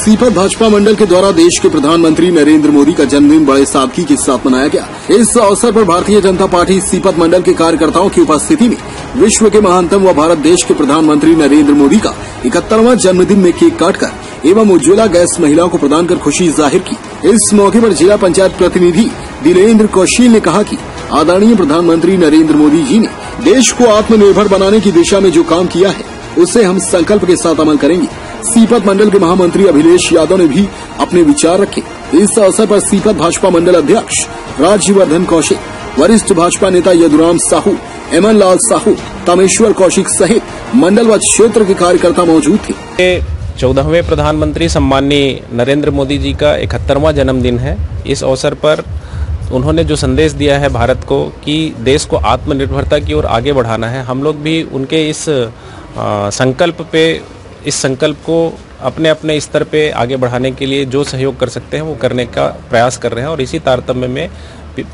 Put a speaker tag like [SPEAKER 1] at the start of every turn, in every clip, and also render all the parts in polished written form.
[SPEAKER 1] सीपत भाजपा मंडल के द्वारा देश के प्रधानमंत्री नरेंद्र मोदी का जन्मदिन बड़े सादगी के साथ मनाया गया। इस अवसर पर भारतीय जनता पार्टी सीपत मंडल के कार्यकर्ताओं की उपस्थिति में विश्व के महानतम व भारत देश के प्रधानमंत्री नरेंद्र मोदी का 71वां जन्मदिन में केक काटकर एवं उज्ज्वला गैस महिलाओं को प्रदान कर खुशी जाहिर की। इस मौके पर जिला पंचायत प्रतिनिधि दिलेंद्र कौशिल ने कहा कि आदरणीय प्रधानमंत्री नरेंद्र मोदी जी ने देश को आत्मनिर्भर बनाने की दिशा में जो काम किया है उससे हम संकल्प के साथ अमल करेंगे। सीपत मंडल के महामंत्री अभिलेश यादव ने भी अपने विचार रखे। इस अवसर पर सीपत भाजपा मंडल अध्यक्ष राज्यवर्धन कौशिक, वरिष्ठ भाजपा नेता यदुराम साहू, एमन लाल साहू, तमेश्वर कौशिक सहित मंडल व क्षेत्र के कार्यकर्ता मौजूद थे।
[SPEAKER 2] 14वें प्रधानमंत्री सम्माननीय नरेंद्र मोदी जी का 71वां जन्मदिन है। इस अवसर पर उन्होंने जो संदेश दिया है भारत को कि देश को आत्मनिर्भरता की ओर आगे बढ़ाना है, हम लोग भी उनके इस संकल्प को अपने अपने स्तर पे आगे बढ़ाने के लिए जो सहयोग कर सकते हैं वो करने का प्रयास कर रहे हैं। और इसी तारतम्य में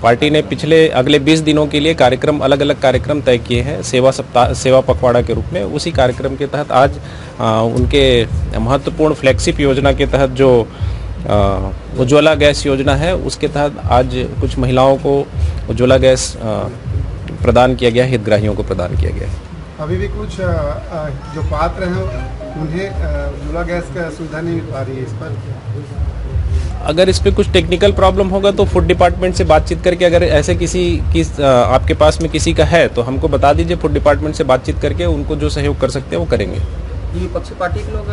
[SPEAKER 2] पार्टी ने अगले 20 दिनों के लिए अलग अलग कार्यक्रम तय किए हैं सेवा पखवाड़ा के रूप में। उसी कार्यक्रम के तहत आज उनके महत्वपूर्ण फ्लैगशिप योजना के तहत जो उज्ज्वला गैस योजना है उसके तहत आज कुछ महिलाओं को उज्ज्वला गैस प्रदान किया गया है, हितग्राहियों को प्रदान किया गया है।
[SPEAKER 3] अभी भी कुछ जो पात्र हैं उन्हें उज्ज्वला गैस का सुविधा नहीं मिल पा रही है। इस पर
[SPEAKER 2] अगर इस पे कुछ टेक्निकल प्रॉब्लम होगा तो फूड डिपार्टमेंट से बातचीत करके, अगर ऐसे किसी आपके पास में किसी का है तो हमको बता दीजिए, फूड डिपार्टमेंट से बातचीत करके उनको जो सहयोग कर सकते हैं वो करेंगे।
[SPEAKER 4] विपक्षी पार्टी के लोग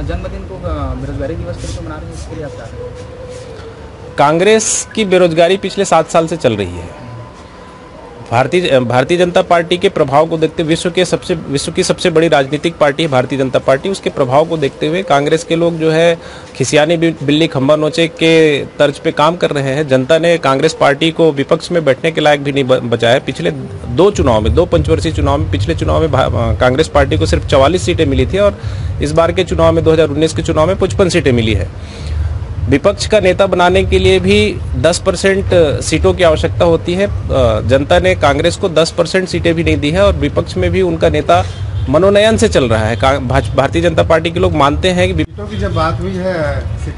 [SPEAKER 4] जन्मदिन को बेरोजगारी दिवस के रूप में मना रहे हैं, इसके लिए आप क्या करें?
[SPEAKER 2] कांग्रेस की बेरोजगारी पिछले 7 साल से चल रही है। भारतीय जनता पार्टी के प्रभाव को देखते, विश्व की सबसे बड़ी राजनीतिक पार्टी है भारतीय जनता पार्टी, उसके प्रभाव को देखते हुए कांग्रेस के लोग जो है खिसियानी बिल्ली खंबा नोचे के तर्ज पे काम कर रहे हैं। जनता ने कांग्रेस पार्टी को विपक्ष में बैठने के लायक भी नहीं बचाया। पिछले 2 पंचवर्षीय चुनाव में, पिछले चुनाव में कांग्रेस पार्टी को सिर्फ 44 सीटें मिली थी और इस बार के चुनाव में 2019 के चुनाव में 55 सीटें मिली है। विपक्ष का नेता बनाने के लिए भी 10% सीटों की आवश्यकता होती है। जनता ने कांग्रेस को 10% सीटें भी नहीं दी है और विपक्ष में भी उनका नेता मनोनयन से चल रहा है। भारतीय जनता पार्टी के लोग मानते हैं कि
[SPEAKER 3] सीटों की जब बात हुई है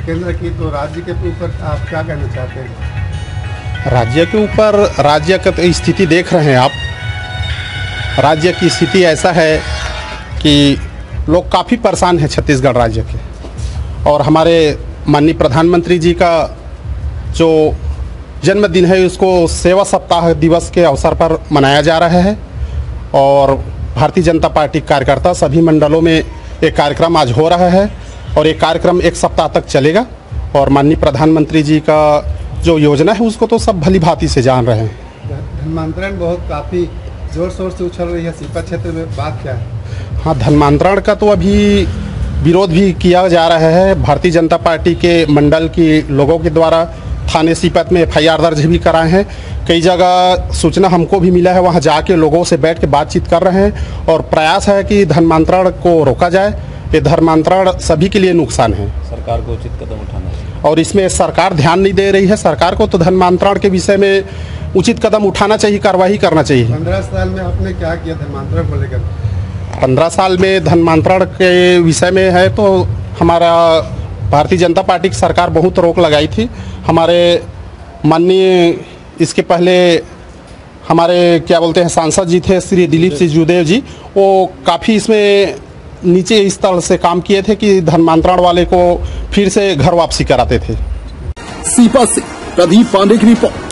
[SPEAKER 3] केंद्र की, तो राज्य के ऊपर आप क्या कहना चाहते हैं?
[SPEAKER 5] राज्य के ऊपर राज्य की स्थिति देख रहे हैं आप। राज्य की स्थिति ऐसा है कि लोग काफ़ी परेशान हैं छत्तीसगढ़ राज्य के, और हमारे माननीय प्रधानमंत्री जी का जो जन्मदिन है उसको सेवा सप्ताह दिवस के अवसर पर मनाया जा रहा है। और भारतीय जनता पार्टी कार्यकर्ता सभी मंडलों में एक कार्यक्रम आज हो रहा है और ये कार्यक्रम 1 सप्ताह तक चलेगा। और माननीय प्रधानमंत्री जी का जो योजना है उसको तो सब भली भांति से जान रहे हैं।
[SPEAKER 3] धर्मांतरण बहुत काफ़ी जोर शोर से उछल रही है सीपत क्षेत्र में, बात क्या है?
[SPEAKER 5] हाँ, धर्मांतरण का तो अभी विरोध भी किया जा रहा है। भारतीय जनता पार्टी के मंडल के लोगों के द्वारा थाने सीपत में FIR दर्ज भी कराए हैं। कई जगह सूचना हमको भी मिला है, वहां जाके लोगों से बैठ के बातचीत कर रहे हैं और प्रयास है कि धर्मांतरण को रोका जाए। ये धर्मांतरण सभी के लिए नुकसान है,
[SPEAKER 2] सरकार को उचित कदम उठाना चाहिए
[SPEAKER 5] और इसमें सरकार ध्यान नहीं दे रही है। सरकार को तो धर्मांतरण के विषय में उचित कदम उठाना चाहिए, कार्रवाई करना चाहिए।
[SPEAKER 3] 15 साल में आपने क्या किया धर्मांतरण को लेकर?
[SPEAKER 5] 15 साल में धर्मांतरण के विषय में है तो हमारा भारतीय जनता पार्टी की सरकार बहुत रोक लगाई थी। हमारे माननीय इसके पहले हमारे क्या बोलते हैं सांसद जी थे श्री दिलीप सिंह जूदेव जी, वो काफ़ी इसमें नीचे इस तरह से काम किए थे कि धर्मांतरण वाले को फिर से घर वापसी कराते थे।
[SPEAKER 1] सीपत से प्रदीप पांडे की रिपोर्ट।